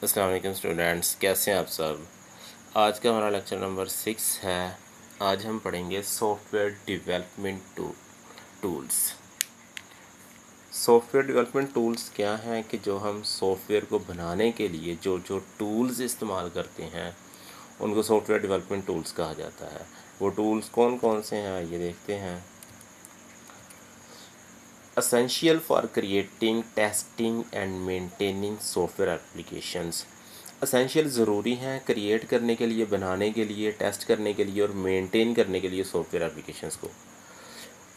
अस्सलाम वालेकुम स्टूडेंट्स, कैसे हैं आप सब। आज का हमारा लेक्चर नंबर 6 है। आज हम पढ़ेंगे software development tools. Software development tools क्या हैं कि जो हम सॉफ्टवेयर को बनाने के लिए जो जो टूल्स इस्तेमाल करते हैं उनको सॉफ्टवेयर डेवलपमेंट टूल्स कहा जाता है। वो टूल्स कौन कौन से हैं ये देखते हैं। Essential for creating, testing and maintaining software applications। Essential ज़रूरी हैं क्रिएट करने के लिए, बनाने के लिए, टेस्ट करने के लिए और मेंटेन करने के लिए सॉफ्टवेयर एप्लीकेशंस को।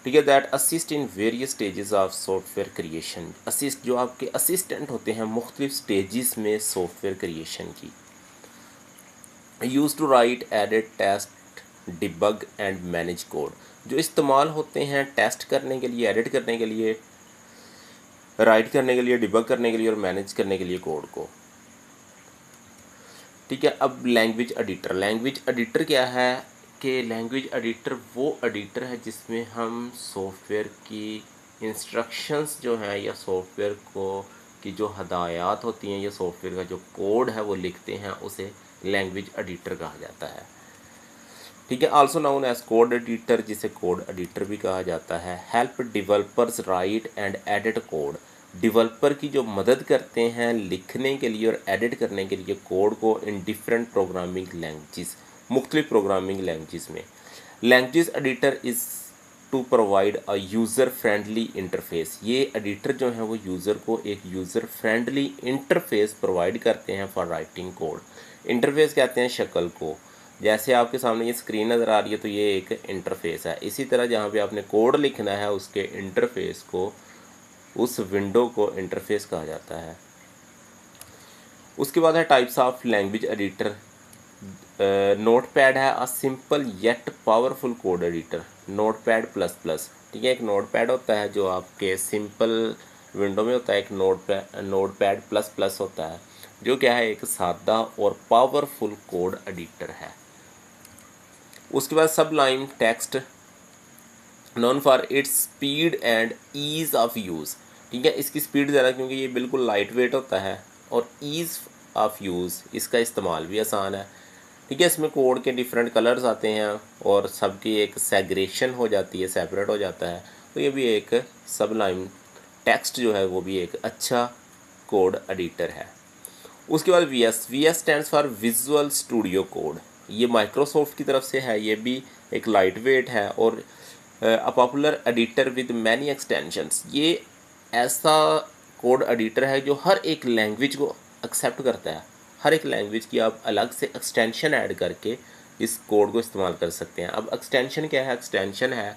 ठीक है, that assist in various stages of software creation. Assist जो आपके असिस्टेंट होते हैं मुख्तलिफ स्टेजेस में सॉफ्टवेयर क्रिएशन की। Use to write, edit, test, debug and manage code. जो इस्तेमाल होते हैं टेस्ट करने के लिए, एडिट करने के लिए, राइट करने के लिए, डिबग करने के लिए और मैनेज करने के लिए कोड को। ठीक है, अब लैंग्वेज एडिटर। लैंग्वेज एडिटर क्या है कि लैंग्वेज एडिटर वो एडिटर है जिसमें हम सॉफ्टवेयर की इंस्ट्रक्शंस जो हैं या सॉफ्टवेयर को की जो हदायत होती हैं या सॉफ्टवेयर का जो कोड है वो लिखते हैं, उसे लैंग्वेज एडिटर कहा जाता है। ठीक है, also known as code editor, जिसे कोड एडिटर भी कहा जाता है। Help developers write and edit code. Developer की जो मदद करते हैं लिखने के लिए और एडिट करने के लिए कोड को इन डिफरेंट प्रोग्रामिंग लैंग्वेजेस, मुख्तलिफ प्रोग्रामिंग लैंग्वेजेस में। Language editor is to provide a user friendly interface. ये एडिटर जो है वो यूज़र को एक यूज़र फ्रेंडली इंटरफेस प्रोवाइड करते हैं फॉर राइटिंग कोड। इंटरफेस कहते हैं शक्ल को। जैसे आपके सामने ये स्क्रीन नज़र आ रही है तो ये एक इंटरफेस है। इसी तरह जहाँ पे आपने कोड लिखना है उसके इंटरफेस को, उस विंडो को इंटरफेस कहा जाता है। उसके बाद है types of language editor. Notepad है a simple yet powerful code editor. Notepad plus plus. ठीक है, एक नोटपैड होता है जो आपके सिंपल विंडो में होता है, एक नोटपैड प्लस प्लस होता है जो क्या है, एक सादा और पावरफुल कोड एडिटर है। उसके बाद सबलाइन text, known for its speed and ease of use. ठीक है, इसकी स्पीड ज़्यादा क्योंकि ये बिल्कुल लाइट वेट होता है और ईज़ ऑफ यूज़, इसका इस्तेमाल भी आसान है। ठीक है, इसमें कोड के डिफरेंट कलर्स आते हैं और सबकी एक सेग्रेशन हो जाती है, सेपरेट हो जाता है। तो ये भी एक सबलाइन टेक्स्ट जो है वो भी एक अच्छा कोड एडिटर है। उसके बाद V S stands for visual studio code. ये माइक्रोसॉफ्ट की तरफ से है, ये भी एक लाइट वेट है और a popular editor with many extensions. ये ऐसा कोड एडिटर है जो हर एक लैंग्वेज को एक्सेप्ट करता है। हर एक लैंग्वेज की आप अलग से एक्सटेंशन ऐड करके इस कोड को इस्तेमाल कर सकते हैं। अब एक्सटेंशन क्या है? एक्सटेंशन है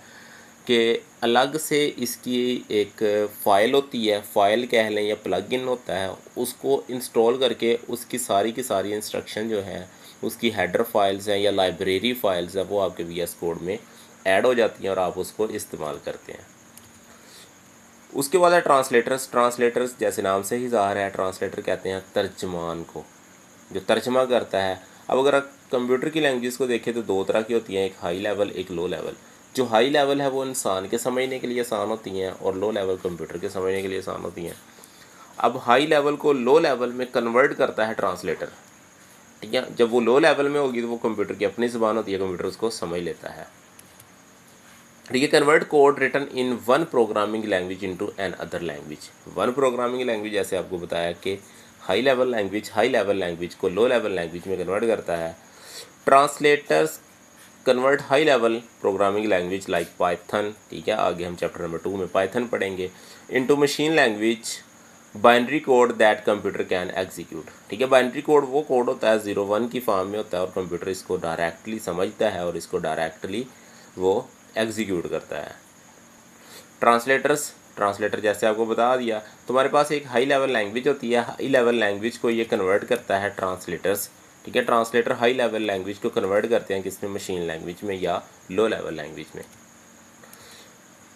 कि अलग से इसकी एक फ़ाइल होती है, फ़ाइल कह लें या प्लगइन होता है, उसको इंस्टॉल करके उसकी सारी की सारी इंस्ट्रक्शन जो है, उसकी हेडर फाइल्स हैं या लाइब्रेरी फाइल्स हैं, वो आपके वी एस कोड में ऐड हो जाती हैं और आप उसको इस्तेमाल करते हैं। उसके बाद है ट्रांसलेटर्स। ट्रांसलेटर्स जैसे नाम से ही ज़ाहिर है, ट्रांसलेटर कहते हैं तर्जमान को, जो तर्जमा करता है। अब अगर आप कंप्यूटर की लैंग्वेज को देखें तो दो तरह की होती हैं, एक हाई लेवल, एक लो लेवल। जो हाई लेवल है वो इंसान के समझने के लिए आसान होती हैं और लो लेवल कंप्यूटर के समझने के लिए आसान होती हैं। अब हाई लेवल को लो लेवल में कन्वर्ट करता है ट्रांसलेटर। ठीक है, जब वो लो लेवल में होगी तो वो कंप्यूटर की अपनी ज़बान होती है, कंप्यूटर उसको समझ लेता है। ठीक है, convert code written in one programming language into another language. One programming language जैसे आपको बताया कि हाई लेवल लैंग्वेज को लो लेवल लैंग्वेज में कन्वर्ट करता है। Translators convert high level programming language like Python. ठीक है, आगे हम चैप्टर नंबर 2 में पाइथन पढ़ेंगे। Into machine language binary code that computer can execute. ठीक है, बाइनरी कोड वो कोड होता है 0-1 की फॉर्म में होता है और कंप्यूटर इसको डायरेक्टली समझता है और इसको डायरेक्टली वो एग्जीक्यूट करता है। ट्रांसलेटर जैसे आपको बता दिया, तुम्हारे पास एक हाई लेवल लैंग्वेज होती है, हाई लेवल लैंग्वेज को ये कन्वर्ट करता है ट्रांसलेटर्स। ठीक है, ट्रांसलेटर हाई लेवल लैंग्वेज को कन्वर्ट करते हैं किसमें? मशीन लैंग्वेज में या लो लेवल लैंग्वेज में।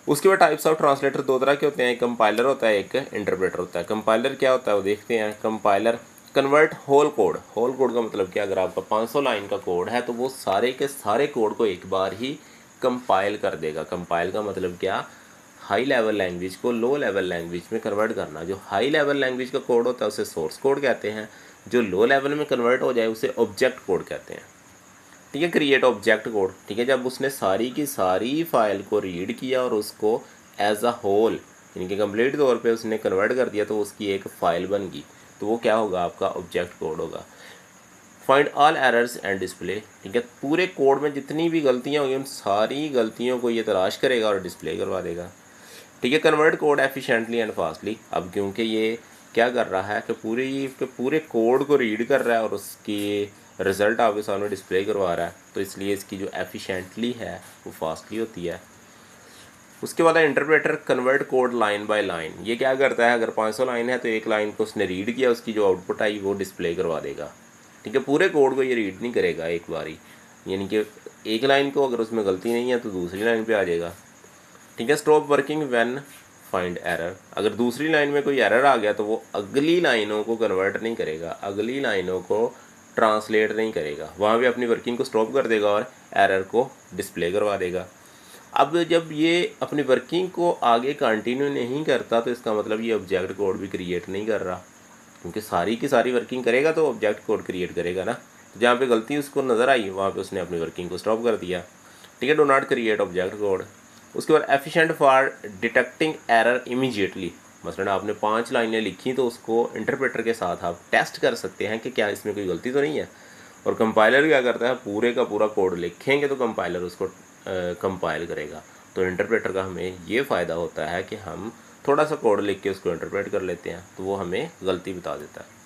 उसके बाद टाइप्स ऑफ ट्रांसलेटर दो तरह के होते हैं, एक कंपाइलर होता है, एक इंटरप्रेटर होता है। कंपाइलर क्या होता है वो देखते हैं। Compiler convert whole code. Whole code का मतलब क्या? अगर आपका 500 लाइन का कोड है तो वो सारे के सारे कोड को एक बार ही कंपाइल कर देगा। कंपाइल का मतलब क्या? हाई लेवल लैंग्वेज को लो लेवल लैंग्वेज में कन्वर्ट करना। जो हाई लेवल लैंग्वेज का कोड होता है उसे सोर्स कोड कहते हैं, जो लो लेवल में कन्वर्ट हो जाए उसे ऑब्जेक्ट कोड कहते हैं। ठीक है, क्रिएट ऑब्जेक्ट कोड। ठीक है, जब उसने सारी की सारी फाइल को रीड किया और उसको एज अ होल यानी कि कंप्लीट तौर पे उसने कन्वर्ट कर दिया तो उसकी एक फ़ाइल बन गई, तो वो क्या होगा, आपका ऑब्जेक्ट कोड होगा। Find all errors and display. ठीक है, पूरे कोड में जितनी भी गलतियाँ होंगी उन सारी गलतियों को ये तलाश करेगा और डिस्प्ले करवा देगा। ठीक है, convert code efficiently and fastly. अब क्योंकि ये क्या कर रहा है कि पूरे कोड को रीड कर रहा है और उसकी रिज़ल्ट आपके सामने डिस्प्ले करवा रहा है, तो इसलिए इसकी जो एफिशिएंटली है वो फास्टली होती है। उसके बाद interpreter convert code line by line. ये क्या करता है, अगर 500 लाइन है तो एक लाइन को उसने रीड किया, उसकी जो आउटपुट आई वो डिस्प्ले करवा देगा। ठीक है, पूरे कोड को ये रीड नहीं करेगा एक बारी, यानी कि एक लाइन को अगर उसमें गलती नहीं है तो दूसरी लाइन पे आ जाएगा। ठीक है, stop working when find error. अगर दूसरी लाइन में कोई एरर आ गया तो वो अगली लाइनों को कन्वर्ट नहीं करेगा, अगली लाइनों को ट्रांसलेट नहीं करेगा, वहाँ पे अपनी वर्किंग को स्टॉप कर देगा और एरर को डिस्प्ले करवा देगा। अब जब ये अपनी वर्किंग को आगे कंटिन्यू नहीं करता तो इसका मतलब ये ऑब्जेक्ट कोड भी क्रिएट नहीं कर रहा, क्योंकि सारी की सारी वर्किंग करेगा तो ऑब्जेक्ट कोड क्रिएट करेगा ना। तो जहाँ पे गलती उसको नज़र आई वहाँ पे उसने अपनी वर्किंग को स्टॉप कर दिया। ठीक है, do not create object code. उसके बाद efficient for detecting error immediately. मसलन आपने 5 लाइनें लिखी तो उसको इंटरप्रेटर के साथ आप टेस्ट कर सकते हैं कि क्या इसमें कोई गलती तो नहीं है। और कंपाइलर क्या करता है, पूरे का पूरा कोड लिखेंगे तो कंपाइलर उसको कंपाइल करेगा। तो इंटरप्रेटर का हमें ये फ़ायदा होता है कि हम थोड़ा सा कोड लिख के उसको इंटरप्रेट कर लेते हैं तो वो हमें गलती बता देता है।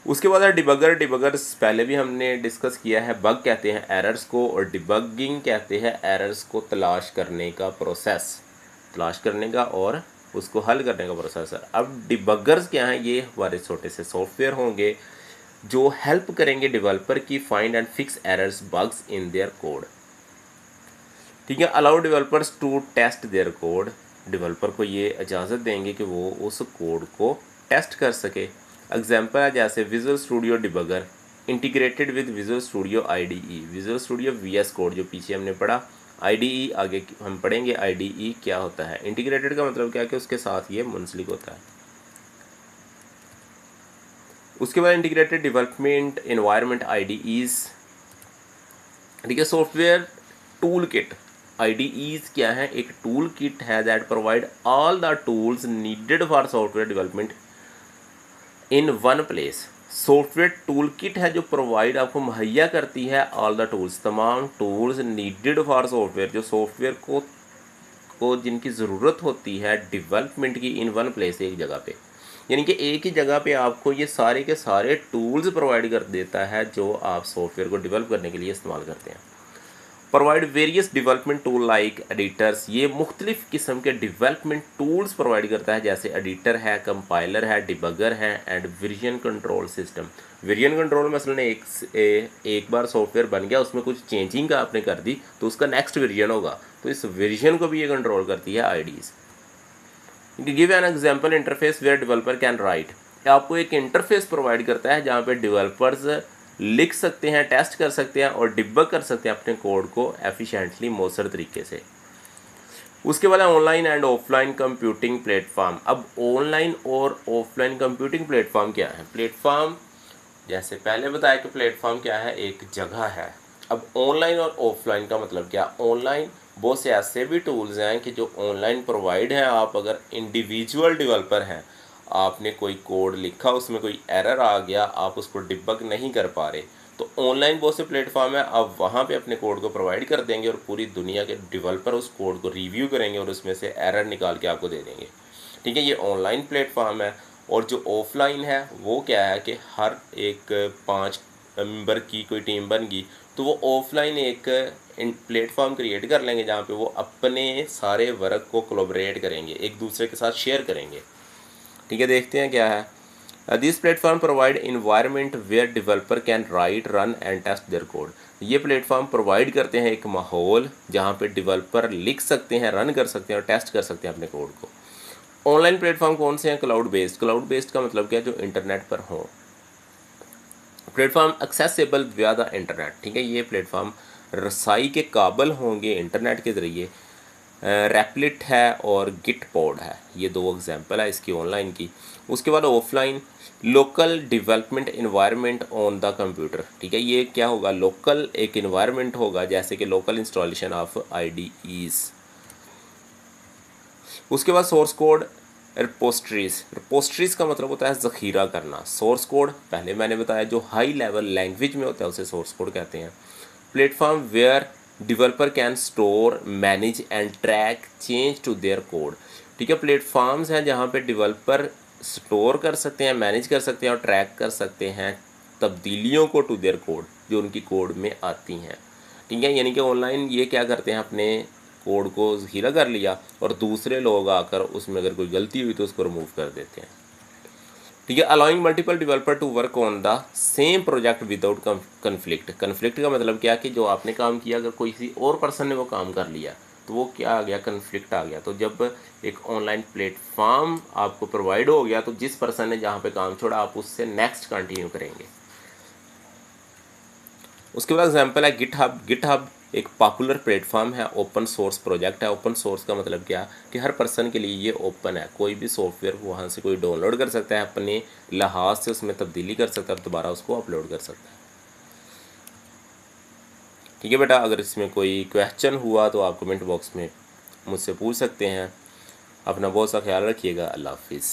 उसके बाद है डिबगर। डिबगर्स पहले भी हमने डिस्कस किया है। बग कहते हैं एरर्स को और डिबगिंग कहते हैं एरर्स को तलाश करने का प्रोसेस, तलाश करने का और उसको हल करने का प्रोसेस है। अब डिबगर्स क्या हैं, ये हमारे छोटे से सॉफ्टवेयर होंगे जो हेल्प करेंगे डेवलपर की find and fix errors bugs in their code. ठीक है, allow developers to test their code. Developer को ये इजाज़त देंगे कि वो उस कोड को टेस्ट कर सके। एग्जाम्पल है जैसे visual studio debugger integrated with visual studio IDE, visual studio VS code जो पीछे हमने पढ़ा, IDE आगे हम पढ़ेंगे। IDE क्या होता है, इंटीग्रेटेड का मतलब क्या है कि उसके साथ ये मुंसलिक होता है। उसके बाद इंटीग्रेटेड डेवलपमेंट एनवायरनमेंट IDEs। ठीक है, सॉफ्टवेयर टूल किट। IDEs क्या है, एक टूल किट है that provide all the tools needed for software development in one place. Software tool kit है जो प्रोवाइड आपको मुहैया करती है ऑल द टूल्स, तमाम टूल्स नीडेड फॉर सॉफ्टवेयर, जो सॉफ्टवेयर को जिनकी ज़रूरत होती है डेवलपमेंट की, इन वन प्लेस, एक जगह पे, यानी कि एक ही जगह पे आपको ये सारे के सारे टूल्स प्रोवाइड कर देता है जो आप सॉफ्टवेयर को डेवलप करने के लिए इस्तेमाल करते हैं। Provide various development tool like editors, ये मुख्तलिफ़ किस्म के डेवलपमेंट टूल्स प्रोवाइड करता है, जैसे एडिटर है, कंपाइलर है, डिबगर है and version control system. Version control मसलन एक बार सॉफ्टवेयर बन गया, उसमें कुछ चेंजिंग का आपने कर दी तो उसका नेक्स्ट वर्जन होगा, तो इस वर्जन को भी ये कंट्रोल करती है IDEs। Give an example interface where developer can write, आपको एक इंटरफेस प्रोवाइड करता है जहाँ पे डेवलपर्स लिख सकते हैं, टेस्ट कर सकते हैं और डिबग कर सकते हैं अपने कोड को एफिशिएंटली मौसर तरीके से। उसके बाद online and offline computing platform. अब ऑनलाइन और ऑफलाइन कंप्यूटिंग प्लेटफॉर्म क्या है। प्लेटफॉर्म जैसे पहले बताया कि प्लेटफॉर्म क्या है, एक जगह है। अब ऑनलाइन और ऑफलाइन का मतलब क्या, ऑनलाइन बहुत से ऐसे भी टूल्स हैं कि जो ऑनलाइन प्रोवाइड हैं। आप अगर इंडिविजुअल डेवलपर हैं, आपने कोई कोड लिखा, उसमें कोई एरर आ गया, आप उसको डिबग नहीं कर पा रहे, तो ऑनलाइन बहुत से प्लेटफॉर्म है, आप वहाँ पे अपने कोड को प्रोवाइड कर देंगे और पूरी दुनिया के डेवलपर उस कोड को रिव्यू करेंगे और उसमें से एरर निकाल के आपको दे देंगे। ठीक है, ये ऑनलाइन प्लेटफॉर्म है। और जो ऑफलाइन है वो क्या है कि हर एक 5 मेंबर की कोई टीम बन गई तो वो ऑफलाइन एक प्लेटफॉर्म क्रिएट कर लेंगे जहाँ पे वो अपने सारे वर्क को कोलैबोरेट करेंगे, एक दूसरे के साथ शेयर करेंगे। ठीक है, देखते हैं क्या है। This platform provide environment where developer can write, run and test their code. ये प्लेटफॉर्म प्रोवाइड करते हैं एक माहौल जहाँ पे डेवलपर लिख सकते हैं, रन कर सकते हैं और टेस्ट कर सकते हैं अपने कोड को। ऑनलाइन प्लेटफॉर्म कौन से हैं, क्लाउड बेस्ड। क्लाउड बेस्ड का मतलब क्या, जो इंटरनेट पर हो। प्लेटफॉर्म एक्सेसिबल विया द इंटरनेट। ठीक है, ये प्लेटफॉर्म रसाई के काबिल होंगे इंटरनेट के ज़रिए। रैपलिट है और गिटपॉड है, ये दो एग्जांपल है इसकी ऑनलाइन की। उसके बाद offline local development environment on the computer, ठीक है, ये क्या होगा, लोकल एक इन्वायरमेंट होगा जैसे कि लोकल इंस्टॉलेशन ऑफ IDEs। उसके बाद सोर्स कोड रिपोस्ट्रीज का मतलब होता है ज़ख़ीरा करना। सोर्स कोड पहले मैंने बताया जो हाई लेवल लैंग्वेज में होता है उसे सोर्स कोड कहते हैं। Platform where developer can store manage and track change to their code, ठीक है, प्लेटफॉर्म्स हैं जहाँ पे डेवलपर स्टोर कर सकते हैं, मैनेज कर सकते हैं और ट्रैक कर सकते हैं तब्दीलियों को टू देयर कोड जो उनकी कोड में आती हैं, ठीक है। यानी कि ऑनलाइन ये क्या करते हैं, अपने कोड को ज़ख़ीरा कर लिया और दूसरे लोग आकर उसमें अगर कोई गलती हुई तो उसको रिमूव कर देते हैं, ठीक है। Allowing multiple developer to work on the same project without conflict. Conflict का मतलब क्या कि जो आपने काम किया अगर कोई किसी और पर्सन ने वो काम कर लिया तो वो क्या आ गया, कन्फ्लिक्ट आ गया। तो जब एक ऑनलाइन प्लेटफॉर्म आपको प्रोवाइड हो गया तो जिस पर्सन ने जहाँ पे काम छोड़ा आप उससे नेक्स्ट कंटिन्यू करेंगे। उसके बाद एग्जांपल है गिटहब। गिटहब एक पॉपुलर प्लेटफॉर्म है, ओपन सोर्स प्रोजेक्ट है। ओपन सोर्स का मतलब क्या कि हर पर्सन के लिए ये ओपन है, कोई भी सॉफ्टवेयर वहाँ से कोई डाउनलोड कर सकता है, अपने लिहाज से उसमें तब्दीली कर सकता है, दोबारा उसको अपलोड कर सकता है, ठीक है बेटा। अगर इसमें कोई क्वेश्चन हुआ तो आप कमेंट बॉक्स में मुझसे पूछ सकते हैं। अपना बहुत सा ख्याल रखिएगा। अल्लाह हाफिज़।